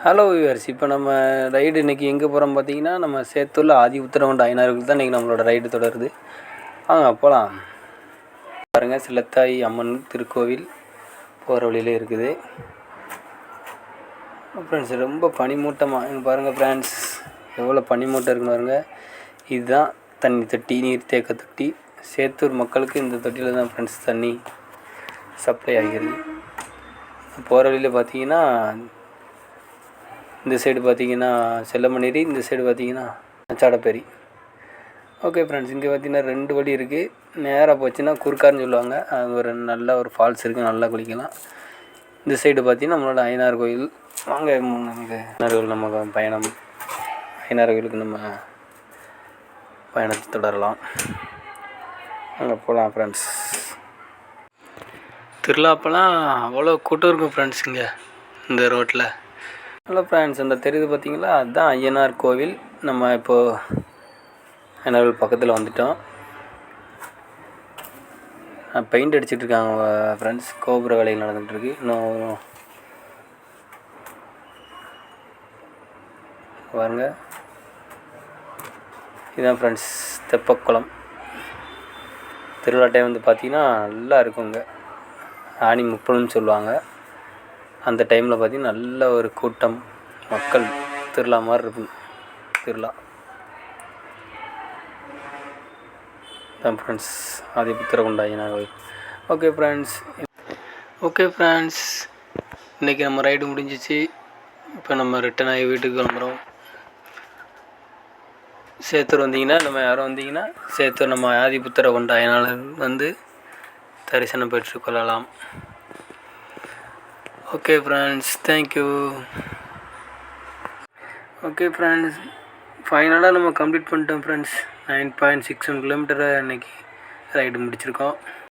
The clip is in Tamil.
ஹலோ வியூவர்ஸ், இப்போ நம்ம ரைடு இன்றைக்கி எங்கே போகிறோம் பார்த்தீங்கன்னா, நம்ம சேத்தூரில் ஆதி உத்தரகொண்ட ஐயனாருக்கு தான் இன்றைக்கி நம்மளோட ரைடு தொடருது. வாங்க போகலாம். பாருங்கள், சிலத்தாய் அம்மன் திருக்கோவில் போகிற வழியிலே இருக்குது ஃப்ரெண்ட்ஸ். ரொம்ப பனிமூட்டமாக இங்கே பாருங்கள் ஃப்ரெண்ட்ஸ், எவ்வளோ பனிமூட்டம் இருக்குன்னு பாருங்கள். இதுதான் தண்ணி தொட்டி, நீர் தேக்க தொட்டி. சேத்தூர் மக்களுக்கு இந்த தொட்டியில் தான் ஃப்ரெண்ட்ஸ் தண்ணி சப்ளை ஆகிறது. போகிற வழியில் பார்த்தீங்கன்னா, இந்த சைடு பார்த்தீங்கன்னா செல்லமணேரி, இந்த சைடு பார்த்தீங்கன்னா சாடப்பேரி. ஓகே ஃப்ரெண்ட்ஸ், இங்கே பார்த்தீங்கன்னா 2 வழி இருக்குது. நேராக போச்சுன்னா குறுக்காருன்னு சொல்லுவாங்க. அது ஒரு நல்ல ஒரு ஃபால்ஸ் இருக்குது, நல்லா குளிக்கலாம். இந்த சைடு பார்த்தீங்கன்னா நம்மளோட ஐயனார் கோயில். வாங்க, ஐயனார் கோயில் நம்ம பயணம், ஐயனார் கோயிலுக்கு நம்ம பயணத்தை தொடரலாம். அங்கே போகலாம் ஃப்ரெண்ட்ஸ். திருவிழாப்பெல்லாம் அவ்வளோ கூட்டம் இருக்கும் ஃப்ரெண்ட்ஸ் இங்கே இந்த ரோட்டில். ஹலோ ஃப்ரெண்ட்ஸ், அந்த தெரியுது பார்த்தீங்களா, அதுதான் ஐயனார் கோவில். நம்ம இப்போது ஐயனார் கோவில் பக்கத்தில் வந்துட்டோம். பெயிண்ட் அடிச்சிட்ருக்காங்க ஃப்ரெண்ட்ஸ். கோபுர வேலைகள் நடந்துகிட்ருக்கு. இன்னும் பாருங்க, இதுதான் ஃப்ரெண்ட்ஸ் தெப்பக்குளம். திருவிழா டைம் வந்து பார்த்திங்கன்னா நல்லா இருக்குங்க. ஆனி முப்பதுன்னு சொல்லுவாங்க. அந்த டைமில் பார்த்திங்கன்னா நல்ல ஒரு கூட்டம் மக்கள், திருவிழா மாதிரி இருக்கும் திருவிழா தான் ஃப்ரெண்ட்ஸ். ஆதி உத்தரகொண்ட ஐயனார் கோயில். ஓகே ஃப்ரெண்ட்ஸ், இன்றைக்கி நம்ம ரைடு முடிஞ்சிச்சு. இப்போ நம்ம ரிட்டன் ஆகி வீட்டுக்கு கிளம்புறோம். சேத்தூர் வந்தீங்கன்னா, நம்ம யாரும் வந்தீங்கன்னா சேத்தூர் நம்ம ஆதி உத்தரகொண்ட ஐயனார் வந்து தரிசனம் பெற்றுக்கொள்ளலாம். Okay friends, thank you. Okay friends, ஃபைனலாக நம்ம கம்ப்ளீட் பண்ணிட்டோம் ஃப்ரெண்ட்ஸ். 9.61 கிலோமீட்டரை இன்றைக்கி ரைடு முடிச்சிருக்கோம்.